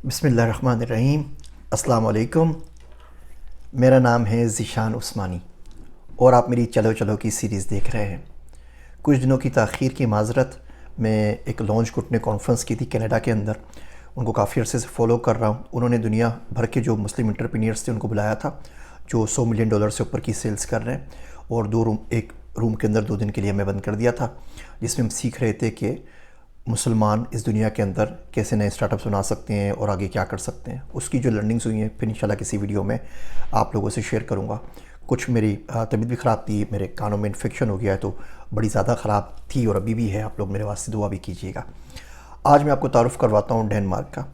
बिस्मिल्लाहिर्रहमानिर्रहीम। अस्सलाम वालेकुम। मेरा नाम है ज़ीशान उस्मानी और आप मेरी चलो चलो की सीरीज़ देख रहे हैं। कुछ दिनों की ताख़ीर की माज़रत। मैं एक लॉन्च ग्रुप ने कॉन्फ्रेंस की थी कनाडा के अंदर, उनको काफ़ी अरसे से फ़ॉलो कर रहा हूँ। उन्होंने दुनिया भर के जो मुस्लिम एंटरप्रेन्योर्स थे उनको बुलाया था, जो $100 मिलियन से ऊपर की सेल्स कर रहे हैं, और एक रूम के अंदर 2 दिन के लिए हमें बंद कर दिया था, जिसमें हम सीख रहे थे कि मुसलमान इस दुनिया के अंदर कैसे नए स्टार्टअप्स बना सकते हैं और आगे क्या कर सकते हैं। उसकी जो लर्निंग्स हुई हैं फिर इंशाल्लाह किसी वीडियो में आप लोगों से शेयर करूँगा। कुछ मेरी तबीयत भी ख़राब थी, मेरे कानों में इन्फेक्शन हो गया है, तो बड़ी ज़्यादा ख़राब थी और अभी भी है। आप लोग मेरे वास्ते दुआ भी कीजिएगा। आज मैं आपको तारुफ़ करवाता हूँ डेनमार्क का।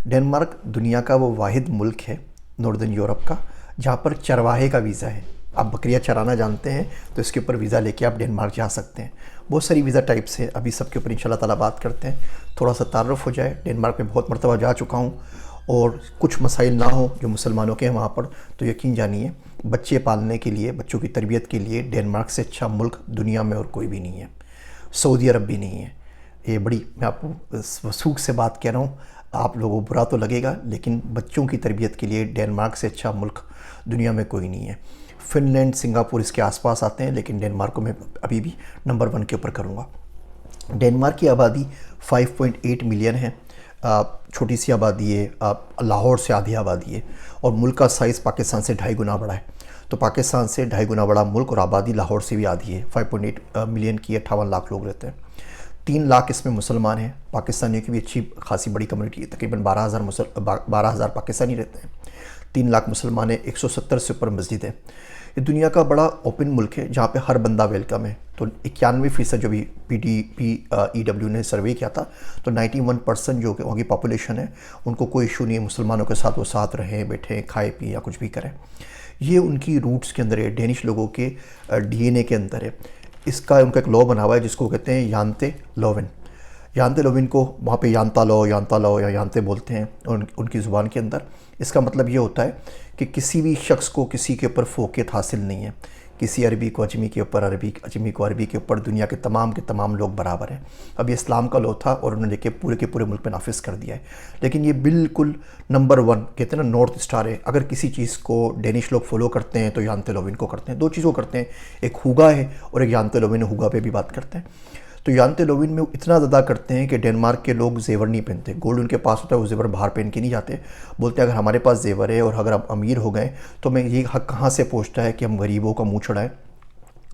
डेनमार्क दुनिया का वो वाहिद मुल्क है नॉर्दर्न यूरोप का जहाँ पर चरवाहे का वीज़ा है। आप बकरियाँ चराना जानते हैं तो इसके ऊपर वीज़ा लेके आप डेनमार्क जा सकते हैं। बहुत सारी वीज़ा टाइप्स हैं, अभी सबके ऊपर इंशाल्लाह ताला बात करते हैं। थोड़ा सा तारुफ़ हो जाए। डेनमार्क में बहुत मरतबा जा चुका हूँ और कुछ मसाइल ना हो जो मुसलमानों के हैं वहाँ पर, तो यकीन जानिए बच्चे पालने के लिए, बच्चों की तरबियत के लिए डेनमार्क से अच्छा मुल्क दुनिया में और कोई भी नहीं है। सऊदी अरब भी नहीं है। ये बड़ी, मैं आपको वसूख से बात कह रहा हूँ, आप लोगों को बुरा तो लगेगा, लेकिन बच्चों की तरबियत के लिए डेनमार्क से अच्छा मुल्क दुनिया में कोई नहीं है। फ़िनलैंड, सिंगापुर इसके आसपास आते हैं, लेकिन डेनमार्क को मैं अभी भी नंबर 1 के ऊपर करूँगा। डेनमार्क की आबादी 5.8 मिलियन है। छोटी सी आबादी है, लाहौर से आधी आबादी है, और मुल्क का साइज़ पाकिस्तान से 2.5 गुना बड़ा है। तो पाकिस्तान से 2.5 गुना बड़ा मुल्क और आबादी लाहौर से भी आधी है। 5.8 मिलियन की 58 लाख लोग रहते हैं। 3 लाख इसमें मुसलमान हैं। पाकिस्तानियों की भी अच्छी खासी बड़ी कम्युनिटी है, तकरीबन 12,000 पाकिस्तानी रहते हैं। 3 लाख मुसलमान हैं, 170 से ऊपर मस्जिद है। ये दुनिया का बड़ा ओपन मुल्क है जहाँ पे हर बंदा वेलकम है। तो 91% जो भी PDP-EW ने सर्वे किया था, तो 91% जो वहाँ की पॉपुलेशन है उनको कोई इशू नहीं है मुसलमानों के साथ, वो साथ रहें, बैठें, खाए पिए या कुछ भी करें। ये उनकी रूट्स के अंदर है, डेनिश लोगों के DNA के अंदर है। इसका उनका एक लॉ बना हुआ है जिसको कहते हैं यान्ते लोवेन। यान्ते लोवेन को वहाँ पे यान्ता लो या यान्ते बोलते हैं उनकी ज़ुबान के अंदर। इसका मतलब ये होता है कि किसी भी शख्स को किसी के ऊपर फ़ोक़ियत हासिल नहीं है। किसी अरबी को अजमी के ऊपर अरबी, अजमी को अरबी के ऊपर, दुनिया के तमाम लोग बराबर हैं। अब ये इस्लाम का लॉ था और उन्होंने लेके पूरे के पूरे मुल्क में नाफिज कर दिया है। लेकिन ये बिल्कुल नंबर 1 कहते हैं ना, नॉर्थ स्टार है। अगर किसी चीज़ को डेनिश लोग फॉलो करते हैं तो यान्ते लोवेन को करते हैं। 2 चीज़ों को करते हैं, एक हुगा है और एक यान्ते लोवेन। हुगा पे भी बात करते हैं। तो यान्ते लोवेन में इतना ज़्यादा करते हैं कि डेनमार्क के लोग जेवर नहीं पहनते। गोल्ड उनके पास होता है, वो जेवर बाहर पहन के नहीं जाते। बोलते हैं अगर हमारे पास जेवर है और अगर आप अमीर हो गए तो मैं ये हक कहाँ से पहुँचता है कि हम गरीबों का मुँह चढ़ाएं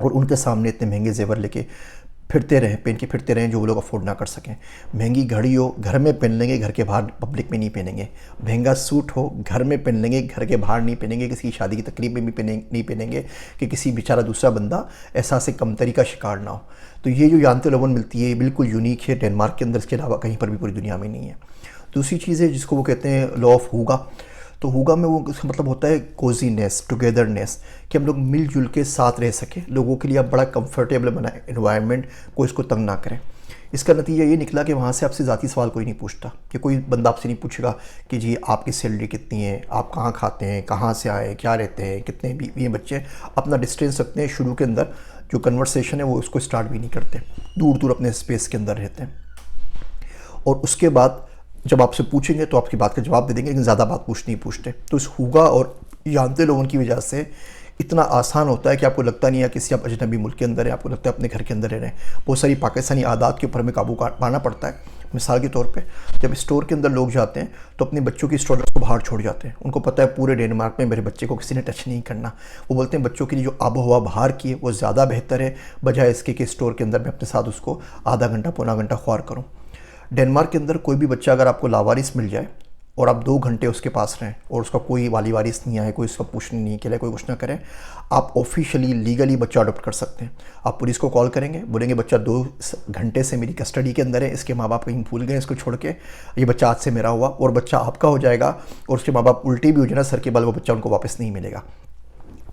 और उनके सामने इतने महंगे जेवर लेके फिरते रहें, पहन के फिरते रहें जो वो लोग अफोर्ड ना कर सकें। महंगी घड़ी हो घर में पहन लेंगे, घर के बाहर पब्लिक में नहीं पहनेंगे। महंगा सूट हो घर में पहन लेंगे, घर के बाहर नहीं पहनेंगे। किसी शादी की तकरीब में भी नहीं पहनेंगे कि किसी बेचारा दूसरा बंदा एहसास कमतरी का शिकार ना हो। तो ये जो यान्ते लोवेन मिलती है ये बिल्कुल यूनिक है डेनमार्क के अंदर, इसके अलावा कहीं पर भी पूरी दुनिया में नहीं है। दूसरी चीज़ है जिसको वो कहते हैं लॉ ऑफ हुगा। तो हुगा में वो उसका मतलब होता है कोजीनेस, टुगेदरनेस, कि हम लोग मिलजुल के साथ रह सकें। लोगों के लिए आप बड़ा कंफर्टेबल बनाए एनवायरनमेंट, कोई इसको तंग ना करें। इसका नतीजा ये निकला कि वहाँ से आपसे ज़ाती सवाल कोई नहीं पूछता, कि कोई बंदा आपसे नहीं पूछेगा कि जी आपकी सैलरी कितनी है, आप कहाँ खाते हैं, कहाँ से आए, क्या रहते हैं, कितने बीवी हैं, बच्चे। अपना डिस्टेंस रखते हैं। शुरू के अंदर जो कन्वर्सेशन है वो उसको स्टार्ट भी नहीं करते, दूर दूर अपने स्पेस के अंदर रहते हैं। और उसके बाद जब आपसे पूछेंगे तो आपकी बात का जवाब दे देंगे, लेकिन ज़्यादा बात नहीं पूछते। तो इस हुगा और यान्ते लोगों की वजह से इतना आसान होता है कि आपको लगता नहीं है किसी आप अजनबी मुल्क के अंदर है, आपको लगता है अपने घर के अंदर रह रहे हैं। बहुत सारी पाकिस्तानी आदात के ऊपर हमें काबू पाना पड़ता है। मिसाल के तौर पे जब स्टोर के अंदर लोग जाते हैं तो अपने बच्चों की स्टोर को बाहर छोड़ जाते हैं। उनको पता है पूरे डेनमार्क में मेरे बच्चे को किसी ने टच नहीं करना। वो बोलते हैं बच्चों के लिए जो आबो हवा बाहर की है वो ज़्यादा बेहतर है, बजाय इसके कि स्टोर के अंदर मैं अपने साथ उसको आधा घंटा पौना घंटा ख्वार करूँ। डेनमार्क के अंदर कोई भी बच्चा अगर आपको लावारिस मिल जाए और आप 2 घंटे उसके पास रहें और उसका कोई वाली वारिस नहीं आए, कोई उसका पूछने नहीं के लिए कोई कुछ ना करे, आप ऑफिशियली लीगली बच्चा अडॉप्ट कर सकते हैं। आप पुलिस को कॉल करेंगे, बोलेंगे बच्चा 2 घंटे से मेरी कस्टडी के अंदर है, इसके माँ बाप कहीं भूल गए इसको छोड़ के, ये बच्चा आज से मेरा हुआ, और बच्चा आपका हो जाएगा। और उसके माँ बाप उल्टी भी हो जाए ना सर के बल, वो बच्चा उनको वापस नहीं मिलेगा।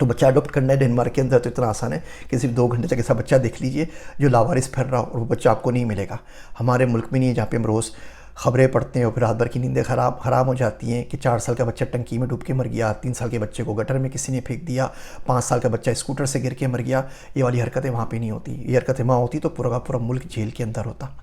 तो बच्चा अडॉप्ट करना है डेनमार्क के अंदर तो इतना आसान है कि सिर्फ 2 घंटे तक ऐसा बच्चा देख लीजिए जो लावारिस फिर रहा हो, और वो बच्चा आपको नहीं मिलेगा। हमारे मुल्क में नहीं है जहाँ पे हम रोज़ खबरें पढ़ते हैं और फिर रात भर की नींदें ख़राब हो जाती हैं कि 4 साल का बच्चा टंकी में डूब के मर गया, 3 साल के बच्चे को गटर में किसी ने फेंक दिया, 5 साल का बच्चा स्कूटर से गिर के मर गया। ये वाली हरकतें वहाँ पे नहीं होती। ये हरकतें वहाँ होती तो पूरा का पूरा मुल्क जेल के अंदर होता।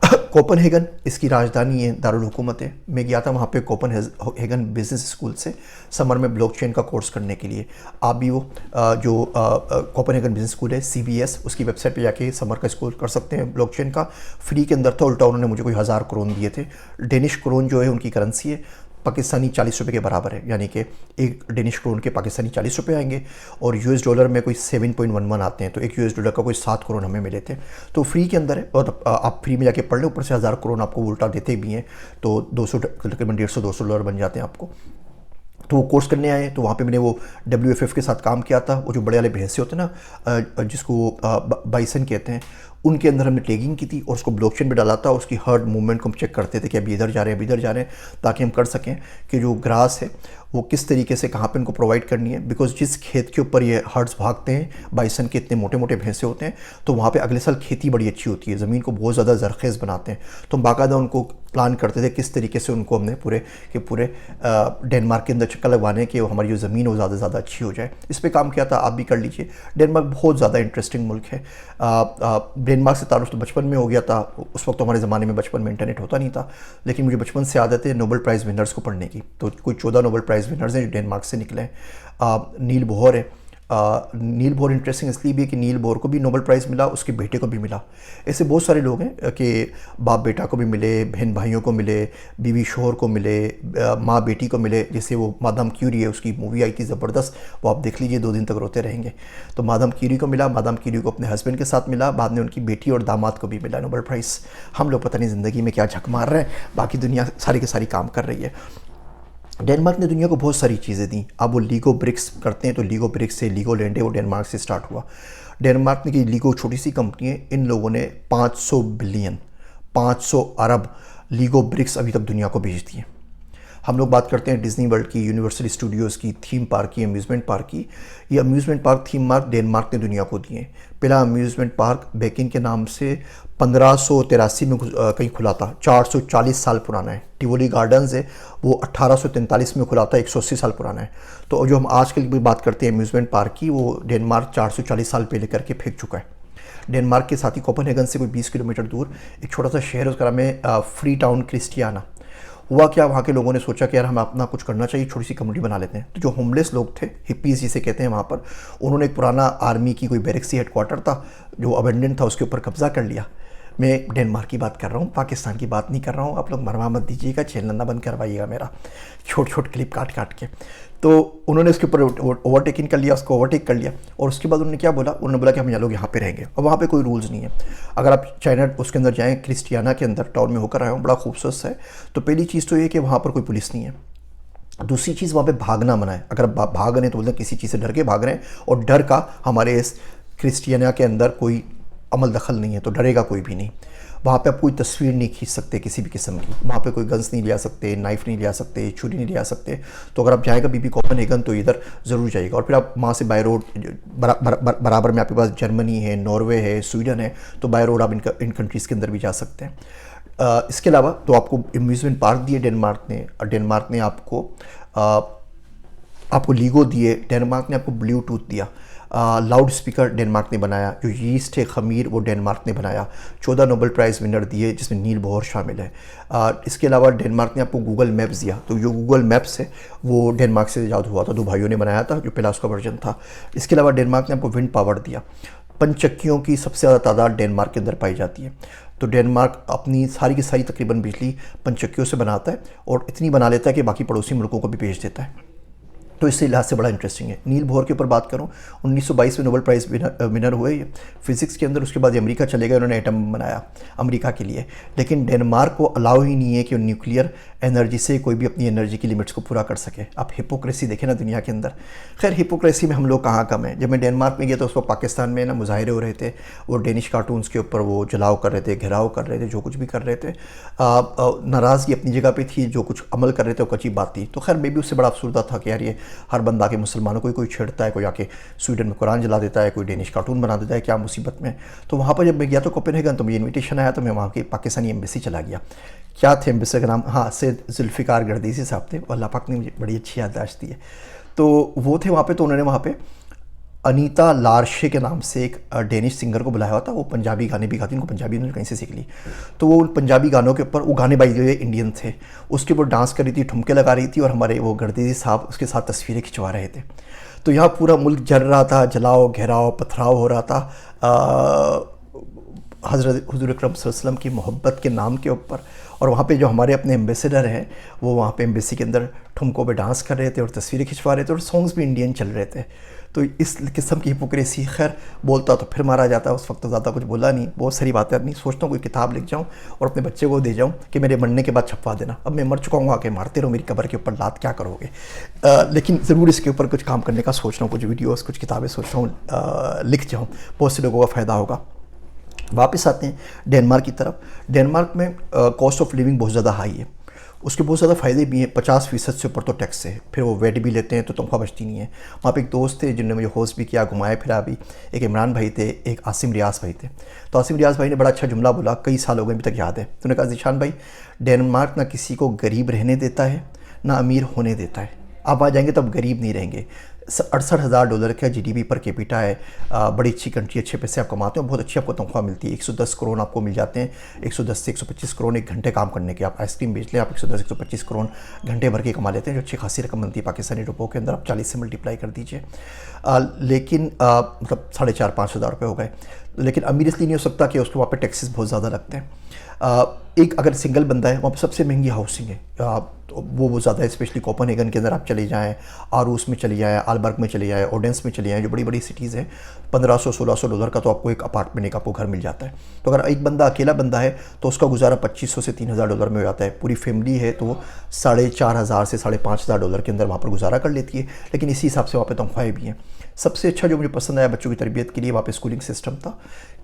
कोपनहेगन इसकी राजधानी है, दारुल हुकूमत है। मैं गया था वहाँ पे कोपनहेगन बिजनेस स्कूल से समर में ब्लॉकचेन का कोर्स करने के लिए। आप भी वो जो कोपनहेगन बिजनेस स्कूल है CBS, उसकी वेबसाइट पे जाके समर का स्कूल कर सकते हैं ब्लॉकचेन का। फ्री के अंदर था, उल्टा उन्होंने मुझे कोई 1000 करोन दिए थे। डेनिश करोन जो है उनकी करेंसी है, पाकिस्तानी 40 रुपये के बराबर है, यानी कि एक डेनिश करोन के पाकिस्तानी 40 रुपये आएंगे। और US डॉलर में कोई 7.11 आते हैं, तो एक US डॉलर का कोई 7 करोड़ हमें मिले थे। तो फ्री के अंदर है, और आप फ्री में जाके पढ़ लें, ऊपर से 1000 करोड़ आपको उल्टा देते भी हैं, तो 200 तकरीबन 150-200 डॉलर बन जाते हैं आपको। तो वो कोर्स करने आए, तो वहाँ पे मैंने वो WFF के साथ काम किया था। वो जो बड़े वाले भैंसे होते हैं ना, जिसको बाइसन कहते हैं, उनके अंदर हमने टैगिंग की थी और उसको ब्लॉकचेन पे डाला था। उसकी हर्ड मूवमेंट को हम चेक करते थे कि अभी इधर जा रहे हैं, अभी इधर जा रहे हैं, ताकि हम कर सकें कि जो ग्रास है वो किस तरीके से कहाँ पे इनको प्रोवाइड करनी है। बिकॉज जिस खेत के ऊपर ये हर्ड्स भागते हैं, बाइसन के इतने मोटे मोटे भैंसे होते हैं, तो वहाँ पे अगले साल खेती बड़ी अच्छी होती है, ज़मीन को बहुत ज़्यादा जरखेज़ बनाते हैं। तो हम बाकायदा उनको प्लान करते थे किस तरीके से उनको हमने पूरे के पूरे डेनमार्क के अंदर चक्कर लगवाने कि हमारी जो ज़मीन हो ज़्यादा से ज़्यादा अच्छी हो जाए। इस पर काम किया था, आप भी कर लीजिए। डेनमार्क बहुत ज़्यादा इंटरेस्टिंग मुल्क है। डेनमार्क से तारुफ तो बचपन में हो गया था। उस वक्त तो हमारे ज़माने में बचपन में इंटरनेट होता नहीं था, लेकिन मुझे बचपन से आदत है नोबेल प्राइज़ विनर्स को पढ़ने की। तो कोई 14 नोबेल प्राइज़ विनर्स हैं जो डेनमार्क से निकले हैं। नील बोहर है। नील बोहर इंटरेस्टिंग इसलिए भी है कि नील बोहर को भी नोबेल प्राइज़ मिला, उसके बेटे को भी मिला। ऐसे बहुत सारे लोग हैं कि बाप बेटा को भी मिले, बहन भाइयों को मिले, बीवी शोहर को मिले, माँ बेटी को मिले। जैसे वो मादाम क्यूरी है, उसकी मूवी आई थी ज़बरदस्त, वो आप देख लीजिए, 2 दिन तक रोते रहेंगे। तो मादाम क्यूरी को मिला, मादाम क्यूरी को अपने हस्बैंड के साथ मिला, बाद में उनकी बेटी और दामाद को भी मिला नोबेल प्राइज़। हम लोग पता नहीं ज़िंदगी में क्या झक मार रहे हैं, बाकी दुनिया सारी की सारी काम कर रही है। डेनमार्क ने दुनिया को बहुत सारी चीज़ें दी। अब वो लीगो ब्रिक्स करते हैं, तो लीगो ब्रिक्स से लीगो लैंड है, वो डेनमार्क से स्टार्ट हुआ। डेनमार्क ने की लीगो छोटी सी कंपनी है, इन लोगों ने 500 बिलियन 500 अरब लीगो ब्रिक्स अभी तक दुनिया को भेज दिए। हम लोग बात करते हैं डिज्नी वर्ल्ड की, यूनिवर्सल स्टूडियोज़ की, थीम पार्क की, अम्यूज़मेंट पार्क की। ये amusement park, theme park Denmark ने दुनिया को दिए। पहला अम्यूज़मेंट पार्क बेकिन के नाम से 1583 में कहीं खुला था, 440 साल पुराना है। टिवोली गार्डन्स है, वो 1843 में खुला था, 180 साल पुराना है। तो जो हम आज के लिए बात करते हैं अम्यूज़मेंट पार्क की, वो डेनमार्क 440 साल पहले करके फेंक चुका है। डेनमार्क के साथ ही कोपनहेगन से कोई 20 किलोमीटर दूर एक छोटा सा शहर, उसका नाम है फ्री टाउन क्रिस्टियाना। हुआ क्या, वहाँ के लोगों ने सोचा कि यार हमें अपना कुछ करना चाहिए, छोटी सी कम्युनिटी बना लेते हैं। तो जो होमलेस लोग थे, हिप्पीज़ जिसे कहते हैं वहाँ पर, उन्होंने एक पुराना आर्मी की कोई बैरक्सी हेडक्वार्टर था जो अबेंडन था, उसके ऊपर कब्जा कर लिया। मैं डेनमार्क की बात कर रहा हूँ, पाकिस्तान की बात नहीं कर रहा हूँ। आप लोग मरवा मत दीजिएगा, चैनल ना बंद करवाइएगा मेरा, छोट क्लिप काट काट के। तो उन्होंने उसके ऊपर ओवरटेकिंग कर लिया, उसको ओवरटेक कर लिया। और उसके बाद उन्होंने क्या बोला, उन्होंने बोला कि हम यहाँ लोग यहाँ पे रहेंगे। और वहाँ पे कोई रूल्स नहीं है। अगर आप चाइना उसके अंदर जाएँ, क्रिस्टियाना के अंदर टाउन में होकर आए हूँ, बड़ा खूबसूरत है। तो पहली चीज़ तो ये कि वहाँ पर कोई पुलिस नहीं है। दूसरी चीज़, वहाँ पे भागना मना है। अगर आप भाग रहे हैं तो बोलते हैं किसी चीज़ से डर के भाग रहे हैं, और डर का हमारे इस क्रिस्टियाना के अंदर कोई अमल दखल नहीं है, तो डरेगा कोई भी नहीं। वहाँ पे आप कोई तस्वीर नहीं खींच सकते किसी भी किस्म की, वहाँ पे कोई गन्स नहीं ले आ सकते, नाइफ़ नहीं ले आ सकते, छुरी नहीं ले आ सकते। तो अगर आप जाएगा बीबी कोपनहेगन तो इधर ज़रूर जाइएगा। और फिर आप वहाँ से बाय रोड बराबर में आपके पास जर्मनी है, नॉर्वे है, स्वीडन है, तो बाय रोड आप इन कंट्रीज़ के अंदर भी जा सकते हैं। इसके अलावा तो आपको अम्यूज़मेंट पार्क दिए डेनमार्क ने, और डेनमार्क ने आपको लीगो दिए, डेनमार्क ने आपको ब्लूटूथ दिया, लाउड स्पीकर डेनमार्क ने बनाया, जो यीस्ट है खमीर वो डेनमार्क ने बनाया, 14 नोबेल प्राइज़ विनर दिए जिसमें नील बोहर शामिल है। इसके अलावा डेनमार्क ने आपको गूगल मैप्स दिया, तो जो गूगल मैप्स है वो डेनमार्क से ईजाद हुआ था, 2 भाइयों ने बनाया था, जो पहला उसका वर्जन था। इसके अलावा डेनमार्क ने आपको विंड पावर दिया। पंचक्कियों की सबसे ज़्यादा तादाद डेनमार्क के अंदर पाई जाती है। तो डेनमार्क अपनी सारी की सारी तकरीबन बिजली पंचक्कियों से बनाता है, और इतनी बना लेता है कि बाकी पड़ोसी मुल्कों को भी भेज देता है। तो इस लिहाज से बड़ा इंटरेस्टिंग है। नील बोहर के ऊपर बात करूं, 1922 में नोबेल प्राइज़ विनर हुए फिज़िक्स के अंदर। उसके बाद अमेरिका चले गए, उन्होंने एटम बनाया अमेरिका के लिए। लेकिन डेनमार्क को अलाउ ही नहीं है कि वो न्यूक्लियर एनर्जी से कोई भी अपनी एनर्जी की लिमिट्स को पूरा कर सके। आप हिपोक्रेसी देखें ना दुनिया के अंदर। खैर, हिपोक्रेसी में हम लोग कहाँ कम हैं। जब मैं डेनमार्क में गया तो उस वक्त पाकिस्तान में ना मुजाहरे हो रहे थे, वो डेनिश कार्टून्स के ऊपर वो जलाव कर रहे थे, घेराव कर रहे थे, जो कुछ भी कर रहे थे। नाराज़गी अपनी जगह पे थी, जो कुछ अमल कर रहे थे वो कच्ची बात थी। तो खैर मैं भी उससे बड़ा अफसरदा था कि यार ये हर बंदा के मुसलमानों को कोई छेड़ता है, कोई आके स्वीडन में कुरान जला देता है, कोई डेनिश कार्टून बना देता है, क्या मुसीबत में। तो वहाँ पर जब मैं गया तो कोपेनहेगन, तो मुझे इन्विटेशन आया, तो मैं वहाँ की पाकिस्तानी एम्बेसी चला गया। क्या थे एम्बेसी का नाम, हाँ, सैयद जुल्फ़िकार गर्दीसी साहब थे। अल्लाह पाक ने मुझे बड़ी अच्छी याददाश्त दी है। तो वो थे वहाँ पे, तो उन्होंने वहाँ पे अनीता लार्शे के नाम से एक डेनिश सिंगर को बुलाया हुआ था। वो पंजाबी गाने भी गाती, उनको पंजाबी उन्होंने कहीं से सीख ली। तो वो पंजाबी गानों के ऊपर, वो गाने बाई जो इंडियन थे, उसके ऊपर डांस कर रही थी, ठुमके लगा रही थी, और हमारे वो गर्दीजी साहब उसके साथ तस्वीरें खिंचवा रहे थे। तो यहाँ पूरा मुल्क जल रहा था, जलाओ घेराव पथराव हो रहा था हज़रत हुज़ूर अकरम सल्लल्लाहु अलैहि वसल्लम की मोहब्बत के नाम के ऊपर। और वहाँ पे जो हमारे अपने एम्बेसडर हैं, वो वहाँ पे एम्बेसी के अंदर ठुमकों पे डांस कर रहे थे और तस्वीरें खिंचवा रहे थे, और सॉन्ग्स भी इंडियन चल रहे थे। तो इस किस्म की हिपोक्रेसी, खैर बोलता तो फिर मारा जाता, उस वक्त तो ज़्यादा कुछ बोला नहीं, बहुत सारी बातें नहीं। सोचता हूँ कोई किताब लिख जाऊँ और अपने बच्चे को दे जाऊँ कि मेरे मरने के बाद छपवा देना, अब मैं मर चुका हूँ, आके मारते रहो मेरी कब्र के ऊपर लात, क्या करोगे। लेकिन ज़रूर इसके ऊपर कुछ काम करने का सोच रहा हूँ, कुछ वीडियोज़, कुछ किताबें सोच रहा हूँ लिख जाऊँ, बहुत से लोगों का फ़ायदा होगा। वापस आते हैं डेनमार्क की तरफ। डेनमार्क में कॉस्ट ऑफ लिविंग बहुत ज़्यादा हाई है, उसके बहुत ज़्यादा फ़ायदे भी हैं। 50% से ऊपर तो टैक्स है, फिर वो वेट भी लेते हैं तो तनख्वाह बचती नहीं है। वहाँ पे एक दोस्त थे जिन्होंने मुझे होस्ट भी किया, घुमाया फिरा भी। एक इमरान भाई थे, एक आसिम रियाज भाई थे। तो आसिम रियाज भाई ने बड़ा अच्छा जुमला बोला, कई साल हो गए अभी तक याद है। तो उन्होंने कहा, ज़ीशान भाई, डेनमार्क ना किसी को गरीब रहने देता है, ना अमीर होने देता है। आप आ जाएंगे तब गरीब नहीं रहेंगे। $68,000 का GDP पर कैपिटा है, बड़ी अच्छी कंट्री, अच्छे पैसे आप कमाते हो, बहुत अच्छी आपको तनख्वाह मिलती है। 110 करोड़ आपको मिल जाते हैं, 110 से 125 करोड़ एक घंटे काम करने के। आप आइसक्रीम बेच लें, आप 110-125 करोड़ घंटे भर के कमा लेते हैं, जो अच्छी खासी रकम मिलती है पाकिस्तानी रुपयों के अंदर। आप 40 से मल्टीप्लाई कर दीजिए, लेकिन मतलब 4,500-5,000 रुपये हो गए। लेकिन अमीर इसलिए नहीं हो सकता कि उसके वहाँ पे टैक्सेस बहुत ज़्यादा लगते हैं। एक अगर सिंगल बंदा है, वहाँ पे सबसे महंगी हाउसिंग है, तो वो ज़्यादा है। स्पेशली कोपेनहेगन के अंदर आप चले जाएँ, आरूस में चले जाएँ, आलबर्ग में चले जाएँ, ओडेंस में चले जाएँ, जो बड़ी बड़ी सिटीज़ हैं, $1,500-1,600 का तो आपको एक अपार्टमेंट, एक आपको घर मिल जाता है। तो अगर एक बंदा अकेला बंदा है तो उसका गुजारा $2,500 से $3,000 में हो जाता है। पूरी फैमिली है तो वो $4,500 से $5,500 के अंदर वहाँ पर गुजारा कर लेती है। लेकिन इसी हिसाब से वहाँ पर तनख्वाहें भी हैं। सबसे अच्छा जो मुझे पसंद आया बच्चों की तरबियत के लिए, वहाँ पे स्कूलिंग सिस्टम था।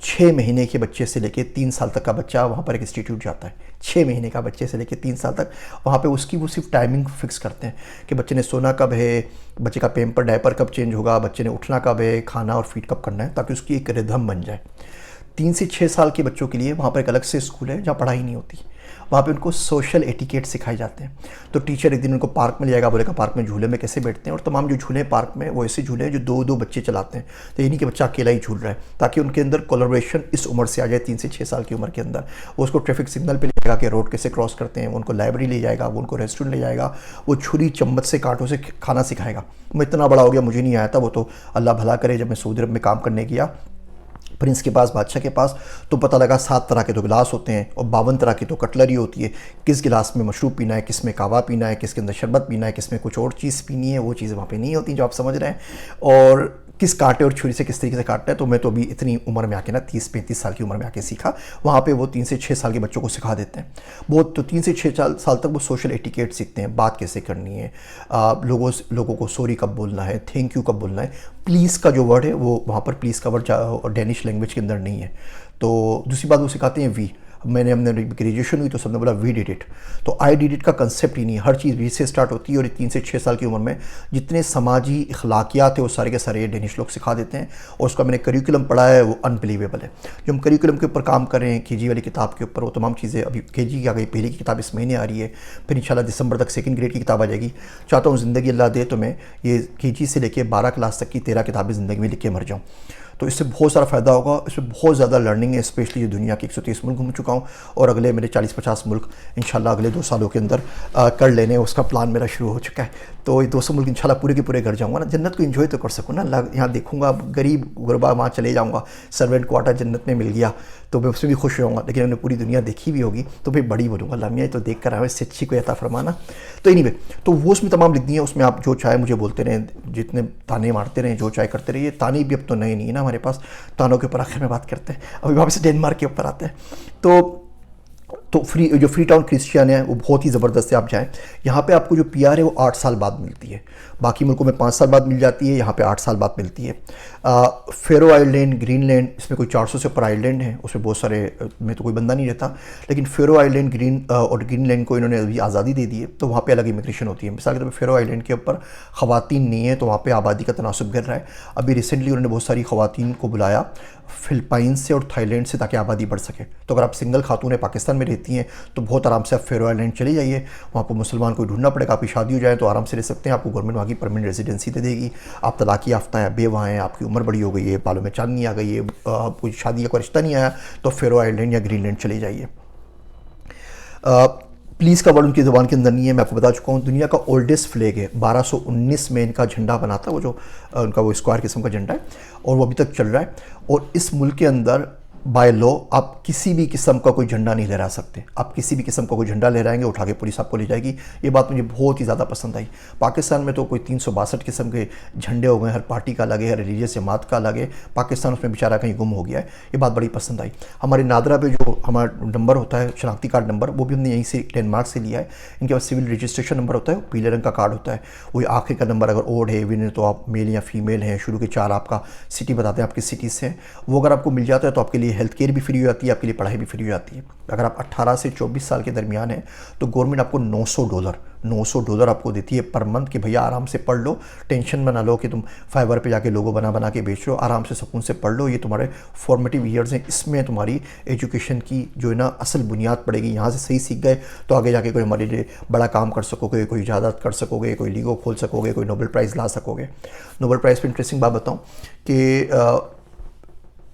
6 महीने के बच्चे से लेके 3 साल तक का बच्चा वहाँ पर एक इंस्टीट्यूट जाता है। 6 महीने का बच्चे से लेके 3 साल तक वहाँ पे उसकी वो सिर्फ टाइमिंग फिक्स करते हैं कि बच्चे ने सोना कब है, बच्चे का पैम्पर डायपर कब चेंज होगा, बच्चे ने उठना कब है, खाना और फीड कब करना है, ताकि उसकी एक रिदम बन जाए। 3 से 6 साल के बच्चों के लिए वहाँ पर एक अलग से स्कूल है जहाँ पढ़ाई नहीं होती। वहाँ पे उनको सोशल एटिकेट सिखाए जाते हैं। तो टीचर एक दिन उनको पार्क में ले जाएगा, बोलेगा पार्क में झूले में कैसे बैठते हैं, और तमाम जो झूले हैं पार्क में वो ऐसे झूले हैं जो 2-2 बच्चे चलाते हैं। तो ये नहीं कि बच्चा अकेला ही झूल रहा है, ताकि उनके अंदर कोलैबोरेशन इस उम्र से आ जाए, 3 से 6 साल की उम्र के अंदर। वो उसको ट्रैफिक सिग्नल पे ले जाएगा कि रोड कैसे क्रॉस करते हैं, वो उनको लाइब्रेरी ले जाएगा, वो उनको रेस्टोरेंट ले जाएगा, वो छुरी चम्मच से कांटों से खाना सिखाएगा। मैं इतना बड़ा हो गया, मुझे नहीं आया था, वो तो अल्लाह भला करे, जब मैं सऊदी अरब में काम करने गया प्रिंस के पास, बादशाह के पास, तो पता लगा 7 तरह के तो गिलास होते हैं और 52 तरह की तो कटलरी होती है। किस गिलास में मशरूब पीना है, किस में कहवा पीना है, किसके अंदर शरबत पीना है, किस में कुछ और चीज़ पीनी है, वो चीज़ें वहाँ पे नहीं होती जो आप समझ रहे हैं। और किस कांटे और छुरी से किस तरीके से काटना है। तो मैं तो अभी इतनी उम्र में आके ना 30-35 साल की उम्र में आके सीखा। वहाँ पे वो 3 से 6 साल के बच्चों को सिखा देते हैं। वो तो 3 से 6 साल तक वो सोशल एटिकेट सीखते हैं, बात कैसे करनी है, लोगों को सॉरी कब बोलना है, थैंक यू कब बोलना है। प्लीज़ का जो वर्ड है वो वहाँ पर प्लीज़ का वर्ड डेनिश लैंग्वेज के अंदर नहीं है। तो दूसरी बात वो सिखाते हैं वी। हमने ग्रेजुएशन हुई तो सबने बोला वी डिड इट। तो आई डिड इट का कंसेप्ट ही नहीं है, हर चीज़ वी से स्टार्ट होती है। और 3 से 6 साल की उम्र में जितने समाजी अखलाकियात है वो सारे के सारे ये डेनिश लोग सिखा देते हैं। और उसका मैंने करिकुलम पढ़ा है, वो अनबिलीवेबल है। जो हम करिकुलम के ऊपर काम कर रहे हैं, KG वाली किताब के ऊपर, वो तमाम चीज़ें अभी KG की आ गई, पहली की किताब इस महीने आ रही है, फिर इंशाल्लाह दिसंबर तक 2nd ग्रेड की किताब आ जाएगी। चाहता हूँ ज़िंदगी अल्लाह दे तो मैं ये KG से लेकर 12 क्लास तक की 13 किताबें ज़िंदगी में लिख के मर जाऊँ। तो इससे बहुत सारा फ़ायदा होगा। इसमें बहुत ज़्यादा लर्निंग है, स्पेशली ये दुनिया के 130 मुल्क घूम चुका हूँ और अगले मेरे 40-50 मुल्क इंशाल्लाह अगले 2 सालों के अंदर कर लेने, उसका प्लान मेरा शुरू हो चुका है। तो ये 200 मुल्क इंशाल्लाह पूरे के पूरे घर जाऊँगा ना, जन्नत को एंजॉय तो कर सकूँ ना। यहाँ देखूँगा गरीब गुरबा, वहाँ चले जाऊँगा, सर्वेंट क्वार्टर जन्नत में मिल गया तो मैं उसमें भी खुश रहूँगा। लेकिन मैंने पूरी दुनिया देखी भी होगी तो फिर बड़ी बोलूँगा, लामिया तो देख कर आया, इससे अच्छी कोई अता फरमाना। तो एनीवे, तो वो उसमें तमाम लिख दी है। उसमें आप जो चाहे मुझे बोलते रहें, जितने ताने मारते रहें, जो चाहे करते रहिए। ताने भी अब तो नए नहीं है ना हमारे पास, तानों के ऊपर आखिर में बात करते हैं। अभी वापस डेनमार्क के ऊपर आते हैं। तो फ्री टाउन क्रिश्चियन है वो बहुत ही ज़बरदस्त है। आप जाएँ, यहाँ पे आपको जो PR है वो 8 साल बाद मिलती है। बाकी मुल्कों में 5 साल बाद मिल जाती है, यहाँ पे 8 साल बाद मिलती है। फेरो आइलैंड, ग्रीनलैंड, इसमें कोई 400 से ऊपर आइलैंड हैं, उसमें बहुत सारे में तो कोई बंदा नहीं रहता। लेकिन फेरो आइलैंड और ग्रीनलैंड को इन्होंने अभी आज़ादी दे दी है, तो वहाँ पे अलग इमिग्रेशन होती है। मिसाल के तौर पर फेरो आइलैंड के ऊपर ख़वातीन नहीं है, तो वहाँ पर आबादी का तनासुब गिर रहा है। अभी रिसेंटली उन्होंने बहुत सारी ख़वातीन को बुलाया फ़िलिपाइंस से और थाईलैंड से, ताकि आबादी बढ़ सके। तो अगर आप सिंगल खातून है, पाकिस्तान में रहती लेती हैं तो बहुत आराम से आप फेरो आइलैंड चले जाइए, वहाँ पर मुसलमान कोई ढूंढना पड़ेगा, आपकी शादी हो जाए तो आराम से रह सकते हैं, आपको गवर्नमेंट वहाँ की परमानेंट रेजिडेंसी दे देगी। आप तलाक़ याफ्ता हैं, बेवा हैं, आपकी उम्र बड़ी हो गई है, बालों में चांदनी आ गई है, कोई शादी का कोई रिश्ता नहीं आया, तो फेरो आइलैंड या ग्रीनलैंड चले जाइए। प्लीज़ का वर्ड उनकी ज़बान के अंदर नहीं है, मैं आपको बता चुका हूँ। दुनिया का ओल्डेस्ट फ्लैग है, 1219 में इनका झंडा बना था, वो जो उनका वो स्क्वायर किस्म का झंडा है, और वो अभी तक चल रहा है। और इस मुल्क के अंदर बाय लॉ आप किसी भी किस्म का कोई झंडा नहीं लहरा सकते। आप किसी भी किस्म का कोई झंडा लहराएंगे, उठा के पुलिस आपको ले जाएगी। ये बात मुझे बहुत ही ज़्यादा पसंद आई। पाकिस्तान में तो कोई 362 किस्म के झंडे हो गए, हर पार्टी का अलग है, हर रिलीजियस जमात का अलग है। पाकिस्तान उसमें बेचारा कहीं गुम हो गया है, ये बात बड़ी पसंद आई। हमारे नादरा पे जो हमारा नंबर होता है, शनाख्ती कार्ड नंबर, वो भी हमने यहीं से डेनमार्क से लिया है। इनके पास सिविल रजिस्ट्रेशन नंबर होता है, पीले रंग का कार्ड होता है, वही आखिर का नंबर अगर ओड है, विन है, तो आप मेल या फीमेल हैं, शुरू के 4 आपका सिटी बताते हैं, आपकी सिटी से हैं, वो अगर आपको मिल जाता है तो आपके लिए हेल्थ केयर भी फ्री हो जाती है, आपके लिए पढ़ाई भी फ्री हो जाती है। अगर आप 18 से 24 साल के दरमियान हैं तो गवर्नमेंट आपको $900 आपको देती है पर मंथ कि भैया आराम से पढ़ लो, टेंशन में ना लो कि तुम फाइवर पे जाके लोगो बना बना के बेच रहे हो, आराम से सुकून से पढ़ लो। ये तुम्हारे फॉर्मेटिव ईयर्स हैं, इसमें तुम्हारी एजुकेशन की जो है ना असल बुनियाद पड़ेगी। यहाँ से सही सीख गए तो आगे जाके कोई हमारे लिए बड़ा काम कर सकोगे, कोई इजाज़त कर सकोगे, कोई लीगो खोल सकोगे, कोई नोबेल प्राइज़ ला सकोगे। नोबेल प्राइज़ पर इंटरेस्टिंग बात बताऊँ कि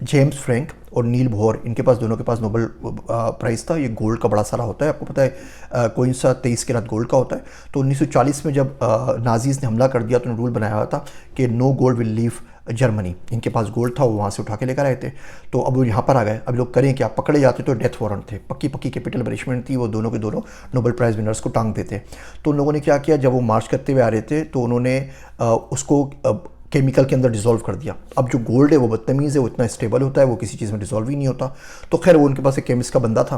जेम्स फ्रैंक और नील बोहर, इनके पास दोनों के पास नोबेल प्राइज़ था। ये गोल्ड का बड़ा सारा होता है, आपको पता है, कोई सा 23 कैरेट गोल्ड का होता है। तो 1940 में जब नाजीज़ ने हमला कर दिया तो उन्होंने रूल बनाया हुआ था कि no gold will leave Germany. इनके पास गोल्ड था, वो वहाँ से उठा के लेकर आए थे। तो अब वो यहाँ पर आ गए। अब लोग करें क्या, पकड़े जाते तो डेथ वारंट थे, पक्की कैपिटल पनिशमेंट थी, वो दोनों के दोनों नोबेल प्राइज़ विनर्स को टांग देते। तो उन लोगों ने क्या किया, जब वो मार्च करते हुए आ रहे थे तो उन्होंने उसको केमिकल के अंदर डिसॉल्व कर दिया। अब जो गोल्ड है वो बदतमीज़ है, वो इतना स्टेबल होता है, वो किसी चीज़ में डिसॉल्व ही नहीं होता। तो खैर वो उनके पास एक केमिस्ट का बंदा था,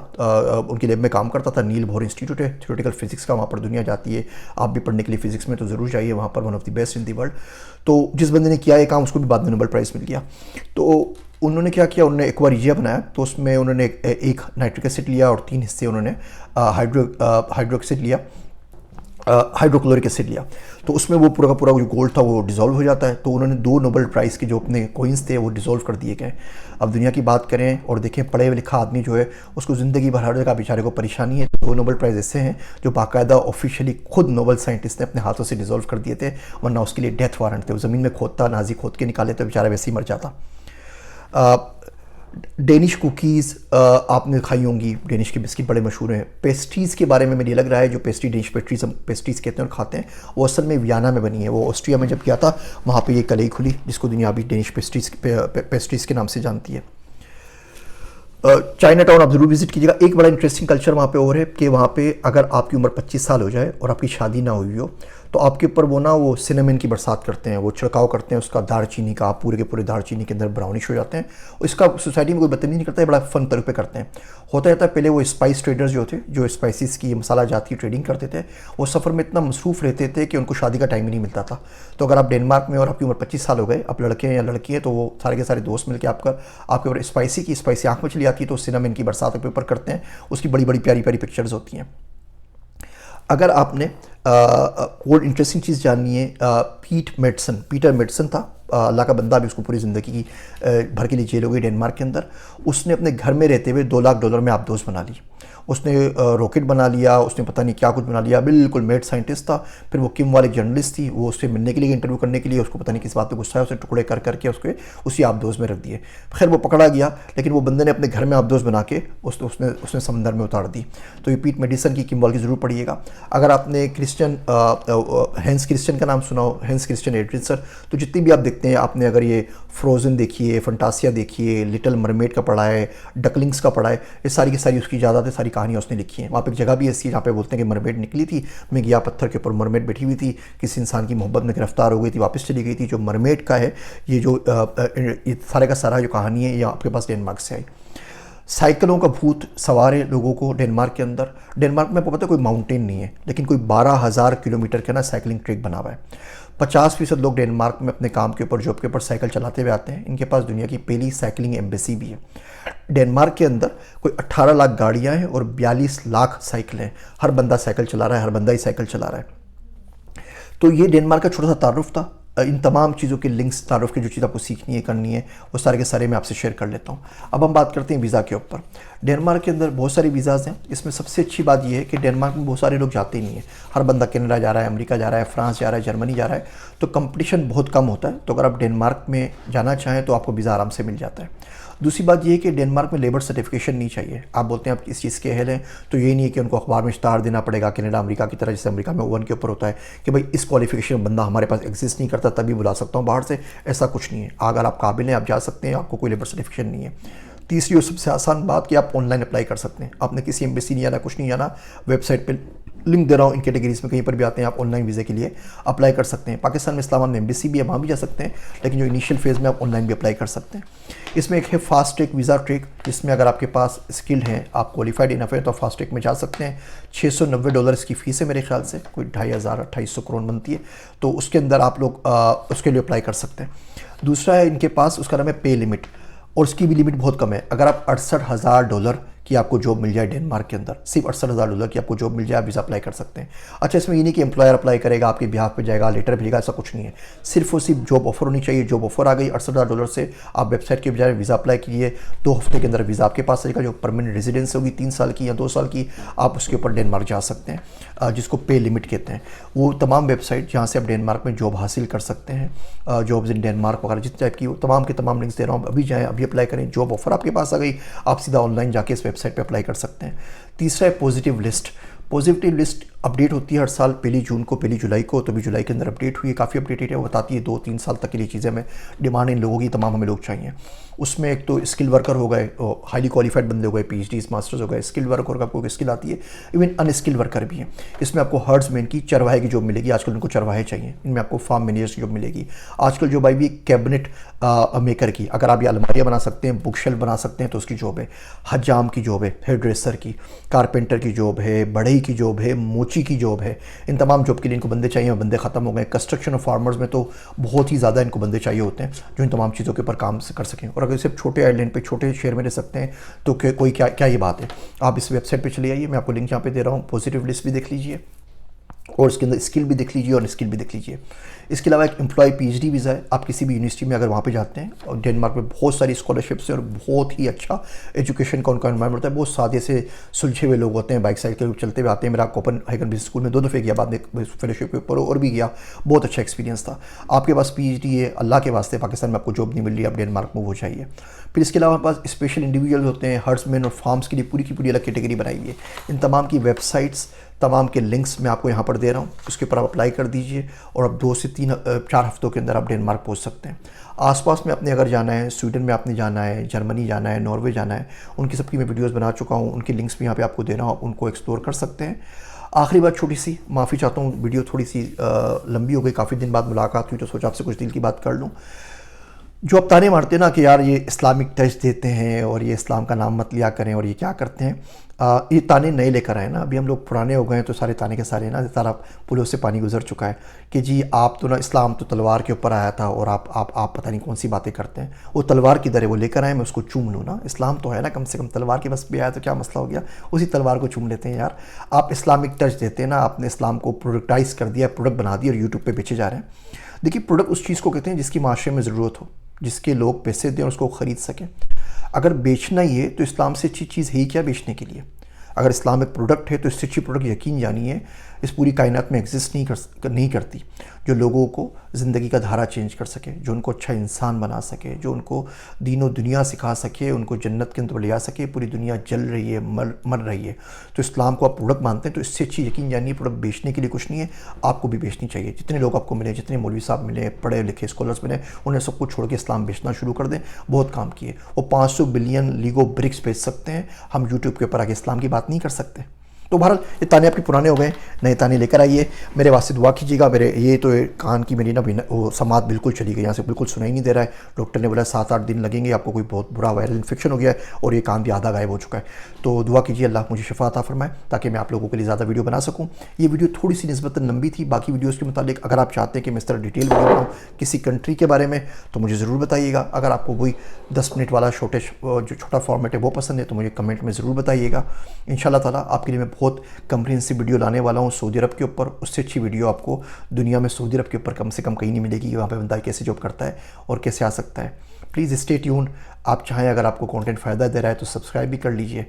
उनकी लैब में काम करता था, नील बोहर इंस्टीट्यूट है थ्योरेटिकल फिजिक्स का, वहाँ पर दुनिया जाती है। आप भी पढ़ने के लिए फिजिक्स में तो ज़रूर जाइए, वहाँ पर one of the best in the world. तो जिस बंदे ने किया ये काम उसको भी बाद में नोबेल प्राइज़ मिल गया। तो उन्होंने क्या किया, उन्होंने एक्वारिजिया बनाया। तो उसमें उन्होंने एक नाइट्रिक एसिड लिया और 3 हिस्से उन्होंने हाइड्रोक्सिड लिया, हाइड्रोक्लोरिक एसिड लिया। तो उसमें वो पूरा का पूरा जो गोल्ड था वो डिसॉल्व हो जाता है। तो उन्होंने 2 नोबेल प्राइज़ के जो अपने कॉइन्स थे वो डिसॉल्व कर दिए गए। अब दुनिया की बात करें और देखें, पढ़े लिखा आदमी जो है उसको ज़िंदगी भर हर जगह बेचारे को परेशानी है। तो 2 नोबेल प्राइज़ ऐसे हैं जो बाकायदा ऑफिशियली खुद नोबेल साइंटिस्ट ने अपने हाथों से डिसॉल्व कर दिए थे, वरना उसके लिए डेथ वारंट थे। वो ज़मीन में खोदता, नाजी खोद के निकाले तो बेचारा वैसे ही मर जाता। डेनिश कुकीज़ आपने खाई होंगी, डेनिश के बिस्किट बड़े मशहूर हैं। पेस्ट्रीज़ के बारे में मुझे लग रहा है जो पेस्ट्री, डेनिश पेस्ट्रीज हम पेस्ट्रीज़ कहते हैं और खाते हैं, वो असल में वियना में बनी है। वो ऑस्ट्रिया में जब किया था वहाँ पे ये कलई खुली जिसको दुनिया अभी डेनिश पेस्ट्रीज़ के नाम से जानती है। चाइना टाउन आप ज़रूर विजिट कीजिएगा। एक बड़ा इंटरेस्टिंग कल्चर वहाँ पे और है कि वहाँ पे अगर आपकी उम्र 25 साल हो जाए और आपकी शादी ना हुई हो तो आपके ऊपर वो सिनेमन की बरसात करते हैं, वो छिड़काव करते हैं उसका, दालचीनी का। आप पूरे के पूरे दालचीनी के अंदर ब्राउनिश हो जाते हैं। इसका सोसाइटी में कोई बदतमीज़ी नहीं करता है, बड़ा फन तरीके पे करते हैं। होता रहता है, पहले वो स्पाइस ट्रेडर्स जो थे, जो स्पाइसेस की, मसाला जात की ट्रेडिंग करते थे, वो सफ़र में इतना मसरूफ़ रहते थे कि उनको शादी का टाइम ही नहीं मिलता था। तो अगर आप डेनमार्क में और आपकी उम्र 25 साल हो गए, आप लड़के हैं या लड़की हैं, तो वो सारे के सारे दोस्त मिलकर आपके ऊपर स्पाइसी आँख में चली आती है तो सिनेमन की बरसात के ऊपर करते हैं। उसकी बड़ी बड़ी प्यारी प्यारी पिक्चर्स होती हैं। अगर आपने और इंटरेस्टिंग चीज़ जाननी है, पीटर मेडसन था, अल्लाह का बंदा, भी उसको पूरी ज़िंदगी की भर के लिए जेल हो गई डेनमार्क के अंदर। उसने अपने घर में रहते हुए $2 लाख में आबदोज़ बना ली। उसने रॉकेट बना लिया, उसने पता नहीं क्या कुछ बना लिया, बिल्कुल मेड साइंटिस्ट था। फिर वो किम वाले जर्नलिस्ट थी, वो उससे मिलने के लिए, इंटरव्यू करने के लिए, उसको पता नहीं किस बात पे गुस्सा है, उसे टुकड़े कर करके उसके उसी आबदोज़ में रख दिए। खैर वो पकड़ा गया, लेकिन वो बंदे ने अपने घर में आबदोज़ बना के उसने समंदर में उतार दी। तो ये पीट मेडिसन की किम वाल की ज़रूर पढ़िएगा। अगर आपने हैंस क्रिश्चियन का नाम सुना हो, हैंस क्रिश्चियन एंडरसन, तो जितनी भी आप देखते हैं, आपने अगर ये फ्रोज़न देखिए, फंटासिया देखिए, लिटिल मरमेड का पढ़ा है, डकलिंग्स का पढ़ा है, ये सारी की सारी उसकी ज़्यादातर सारी कहानियाँ उसने लिखी हैं। वहाँ पे एक जगह भी ऐसी है जहाँ पे बोलते हैं कि मरमेड निकली थी, मैं गया, पत्थर के ऊपर मरमेड बैठी हुई थी, किसी इंसान की मोहब्बत में गिरफ्तार हो गई थी, वापस चली गई थी। जो मरमेड का है ये सारे का सारा जो कहानी है ये आपके पास डेनमार्क से आई। साइकिलों का भूत सवार है लोगों को डेनमार्क के अंदर। डेनमार्क में आपको पता है कोई माउंटेन नहीं है, लेकिन कोई 12,000 किलोमीटर का ना साइकिलिंग ट्रैक बना हुआ है। 50% लोग डेनमार्क में अपने काम के ऊपर, जॉब के ऊपर साइकिल चलाते हुए आते हैं। इनके पास दुनिया की पहली साइकिलिंग एम्बेसी भी है। डेनमार्क के अंदर कोई 18 लाख गाड़ियाँ हैं और 42 लाख साइकिल हैं। हर बंदा साइकिल चला रहा है, हर बंदा ही साइकिल चला रहा है। तो ये डेनमार्क का छोटा सा तारुफ था। इन तमाम चीज़ों के लिंक्स, तारुफ की जो चीज़ आपको सीखनी है, करनी है, वो सारे के सारे मैं आपसे शेयर कर लेता हूँ। अब हम बात करते हैं वीज़ा के ऊपर। डेनमार्क के अंदर बहुत सारी वीज़ाज़ हैं। इसमें सबसे अच्छी बात यह है कि डेनमार्क में बहुत सारे लोग जाते ही नहीं है। हर बंदा कनाडा जा रहा है, अमेरिका जा रहा है, फ्रांस जा रहा है, जर्मनी जा रहा है, तो कंपटीशन बहुत कम होता है। तो अगर आप डेनमार्क में जाना चाहें तो आपको वीज़ा आराम से मिल जाता है। दूसरी बात यह है कि डेनमार्क में लेबर सर्टिफिकेशन नहीं चाहिए। आप बोलते हैं आप किस चीज़ के अहल हैं, तो ये नहीं है कि उनको अखबार में इश्तार देना पड़ेगा कनाडा अमेरिका की तरह, जैसे अमेरिका में वन के ऊपर होता है कि भाई इस क्वालिफिकेशन बंदा हमारे पास एग्जिस्ट नहीं करता तभी बुला सकता हूँ बाहर से। ऐसा कुछ नहीं है। अगर आप काबिल हैं आप जा सकते हैं, आपको कोई लेबर सर्टिफिकेशन नहीं है। तीसरी और सबसे आसान बात कि आप ऑनलाइन अप्लाई कर सकते हैं। आपने किसी एम्बेसी नहीं जाना, कुछ नहीं जाना। वेबसाइट पर लिंक दे रहा हूँ, इन कैटेगरीज में कहीं पर भी आते हैं, आप ऑनलाइन वीज़े के लिए अप्लाई कर सकते हैं। पाकिस्तान में इस्लामाबाद में एम्बेसी भी है, वहाँ भी जा सकते हैं, लेकिन जो इनिशियल फेज़ में आप ऑनलाइन भी अप्लाई कर सकते हैं। इसमें एक है फास्ट ट्रैक वीज़ा ट्रैक, जिसमें अगर आपके पास स्किल है, आप क्वालिफाइड इनफ है, तो फास्ट ट्रैक में जा सकते हैं। $690 इसकी फ़ीस है मेरे ख्याल से, कोई 2500-2800 करोड़ बनती है। तो उसके अंदर आप लोग उसके लिए अप्लाई कर सकते हैं। दूसरा है इनके पास, उसका नाम है पे लिमिट, और उसकी भी लिमिट बहुत कम है। अगर आप $68,000 कि आपको जॉब मिल जाए डेनमार्क के अंदर, सिर्फ $68,000 की आपको जॉब मिल जाए, आप वीज़ा अप्लाई कर सकते हैं। अच्छा, इसमें ये नहीं कि एम्प्लॉयर अप्लाई करेगा, आपके बिहाफ पे जाएगा, लेटर भेजेगा, ऐसा कुछ नहीं है। सिर्फ और सिर्फ जॉब ऑफर होनी चाहिए। जॉब ऑफर आ गई $68,000 से, आप वेबसाइट के बजाय वीज़ा अप्लाई कीजिए। 2 हफ्ते के अंदर वीज़ा आपके पास आएगा। जो परमानेंट रेजिडेंस होगी 3 साल की या 2 साल की, आप उसके ऊपर डेनमार्क जा सकते हैं, जिसको पे लिमिट कहते हैं। वो तमाम वेबसाइट जहाँ से आप डेनमार्क में जॉब हासिल कर सकते हैं, जॉब्स इन डेनमार्क वगैरह जिस टाइप की, तमाम के तमाम लिंक्स दे रहा हूँ। अभी जाएँ, अभी अप्लाई करें। जॉब ऑफर आपके पास आ गई, आप सीधा ऑनलाइन जाके इस वेबसाइट पर अप्लाई कर सकते हैं। तीसरा है positive list. Positive list update होती है हर साल 1 जून को, 1 जुलाई को। तो अभी जुलाई के अंदर अपडेट हुई है, काफ़ी अपडेटेड है। वो बताती है 2-3 साल तक के लिए चीज़ें, में डिमांड इन लोगों की तमाम हमें लोग चाहिए। उसमें एक तो स्किल वर्कर हो गए, हाईली क्वालिफाइड बंदे हो गए, PhDs मास्टर्स हो गए। स्किल वर्कर का आपको स्किल आती है, इवन अनस्किल वर्कर भी है। इसमें आपको हर्ड्समैन की, चरवाहे की जॉब मिलेगी। आजकल उनको चरवाहे चाहिए। इनमें आपको फार्म मैनेजर्स की जॉब मिलेगी। आजकल जो भाई भी कैबिनेट मेकर की, अगर आप ये अलमारियाँ बना सकते हैं, बुक शेल्फ बना सकते हैं, तो उसकी जॉब है। हजाम की जॉब है, हेयर ड्रेसर की, कारपेंटर की जॉब है, बढ़ई की जॉब है, मोची की जॉब है। इन तमाम जॉब के लिए इनको बंदे चाहिए, बंदे ख़त्म हो गए। कंस्ट्रक्शन और फार्मर्स में तो बहुत ही ज़्यादा इनको बंदे चाहिए होते हैं जो इन तमाम चीज़ों के ऊपर काम कर सकें। और अगर सिर्फ छोटे आइलैंड पे, छोटे शहर में रह सकते हैं, तो कोई क्या ये बात है। आप इस वेबसाइट पे चले आइए, मैं आपको लिंक यहाँ पे दे रहा हूँ। पॉजिटिव लिस्ट भी देख लीजिए, और इसके अंदर स्किल भी देख लीजिए और स्किल भी देख लीजिए। इसके अलावा एक एम्प्लॉय PhD वीज़ा है। आप किसी भी यूनिवर्सिटी में अगर वहाँ पे जाते हैं, और डेनमार्क में बहुत सारी स्कॉलरशिप्स हैं और बहुत ही अच्छा एजुकेशन का उनका एनवायरनमेंट होता है। बहुत सादे से सुलझे हुए लोग होते हैं, बाइक साइकिल चलते हुए आते हैं। मेरा कोपेनहेगन बिजनेस स्कूल में 2 दफ़े गया, बाद में फेलोशिप के ऊपर और भी गया। बहुत अच्छा एक्सपीरियंस था। आपके पास PhD है, अल्लाह के वास्ते पाकिस्तान में आपको जॉब नहीं मिल रही, आप डेनमार्क में वो चाहिए। फिर इसके अलावा हमारे पास स्पेशल इंडिविजुअल्स होते हैं, हर्ड्समैन और फार्म्स के लिए पूरी की पूरी अलग कैटेगरी बनाई है। इन तमाम की वेबसाइट्स, तमाम के लिंक्स मैं आपको यहाँ पर दे रहा हूँ। उसके ऊपर आप अप्लाई कर दीजिए, और अब 2 से 4 हफ्तों के अंदर आप डेनमार्क पहुँच सकते हैं। आसपास में आपने अगर जाना है, स्वीडन में आपने जाना है, जर्मनी जाना है, नॉर्वे जाना है, उनकी सबकी मैं वीडियोस बना चुका हूँ। उनके लिंक्स भी यहाँ पे आपको दे रहा हूँ, आप उनको एक्सप्लोर कर सकते हैं। आखिरी बात छोटी सी, माफ़ी चाहता हूँ, वीडियो थोड़ी सी लंबी हो गई, काफ़ी दिन बाद मुलाकात हुई तो सोचा आपसे कुछ दिल की बात कर लूँ। जो आप ताने मारते हैं ना कि यार ये इस्लामिक टच देते हैं और ये इस्लाम का नाम मत लिया करें और ये क्या करते हैं, ये ताने नए लेकर आए ना। अभी हम लोग पुराने हो गए हैं, तो सारे ताने के सारे ना, सारा पुलों से पानी गुजर चुका है कि जी आप तो ना, इस्लाम तो तलवार के ऊपर आया था और आप पता नहीं कौन सी बातें करते हैं। वो तलवार किधर है, वो लेकर आए, मैं उसको चूम लूँ ना। इस्लाम तो है ना, कम से कम तलवार के बस भी आया तो क्या मसला हो गया, उसी तलवार को चूम लेते हैं यार। आप इस्लामिक टच देते हैं ना, आपने इस्लाम को प्रोडक्टाइज कर दिया, प्रोडक्ट बना दिया और यूट्यूब पर बेचे जा रहे हैं। देखिए, प्रोडक्ट उस चीज़ को कहते हैं जिसकी माशरे में ज़रूरत हो, जिसके लोग पैसे दें और उसको ख़रीद सकें। अगर बेचना ही है तो इस्लाम से अच्छी चीज़ है ही क्या बेचने के लिए। अगर इस्लाम एक प्रोडक्ट है तो इससे अच्छी प्रोडक्ट यकीन जानिए इस पूरी कायनात में एग्जिस्ट नहीं करती, जो लोगों को ज़िंदगी का धारा चेंज कर सके, जो उनको अच्छा इंसान बना सके, जो उनको दीनों दुनिया सिखा सके, उनको जन्नत के अंदर ले आ सके। पूरी दुनिया जल रही है, मर रही है, तो इस्लाम को आप प्रोडक्ट मानते हैं तो इससे अच्छी यकीन जानिए प्रोडक्ट बेचने के लिए कुछ नहीं है। आपको भी बेचनी चाहिए। जितने लोग आपको मिले, जितने मौलवी साहब मिले, पढ़े लिखे स्कॉलर्स मिले, उन्हें सबको छोड़ के इस्लाम बेचना शुरू कर दें। बहुत काम किए। वो 500 बिलियन लीगो ब्रिक्स बेच सकते हैं, हम यूट्यूब के ऊपर आके इस्लाम की बात नहीं कर सकते। तो बहरहाल ये ताने आपके पुराने हो गए, नए ताने लेकर आइए। मेरे वास्ते दुआ कीजिएगा। मेरे ये तो कान की मेरी ना वो समात बिल्कुल चली गई, यहाँ से बिल्कुल सुनाई नहीं दे रहा है। डॉक्टर ने बोला 7-8 दिन लगेंगे, आपको कोई बहुत बुरा वायरल इन्फेक्शन हो गया है और ये कान भी आधा गायब हो चुका है। तो दुआ कीजिए अल्लाह मुझे शिफा अता फरमाए, ताकि मैं आप लोगों के लिए ज़्यादा वीडियो बना सकूँ। ये वीडियो थोड़ी सी निस्बतन लंबी थी बाकी वीडियोज़ के मुताबिक। अगर आप चाहते हैं कि मैं इस तरह डिटेल वीडियो बनाऊँ किसी कंट्री के बारे में तो मुझे ज़रूर बताइएगा। अगर आपको वही 10 मिनट वाला जो छोटा फॉर्मेट है वो पसंद है तो मुझे कमेंट में ज़रूर बताइएगा। इंशाअल्लाह ताला आपके लिए मैं बहुत कम्प्रिहेंसिव वीडियो लाने वाला हूँ सऊदी अरब के ऊपर। उससे अच्छी वीडियो आपको दुनिया में सऊदी अरब के ऊपर कम से कम कहीं नहीं मिलेगी कि वहाँ पे बंदा कैसे जॉब करता है और कैसे आ सकता है। Please stay tune. आप चाहें अगर आपको कंटेंट फ़ायदा दे रहा है तो सब्सक्राइब भी कर लीजिए।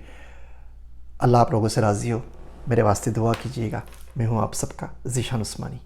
अल्लाह आप लोगों से राज़ी हो। मेरे वास्ते दुआ कीजिएगा। मैं हूँ आप सबका ज़ीशान उस्मानी।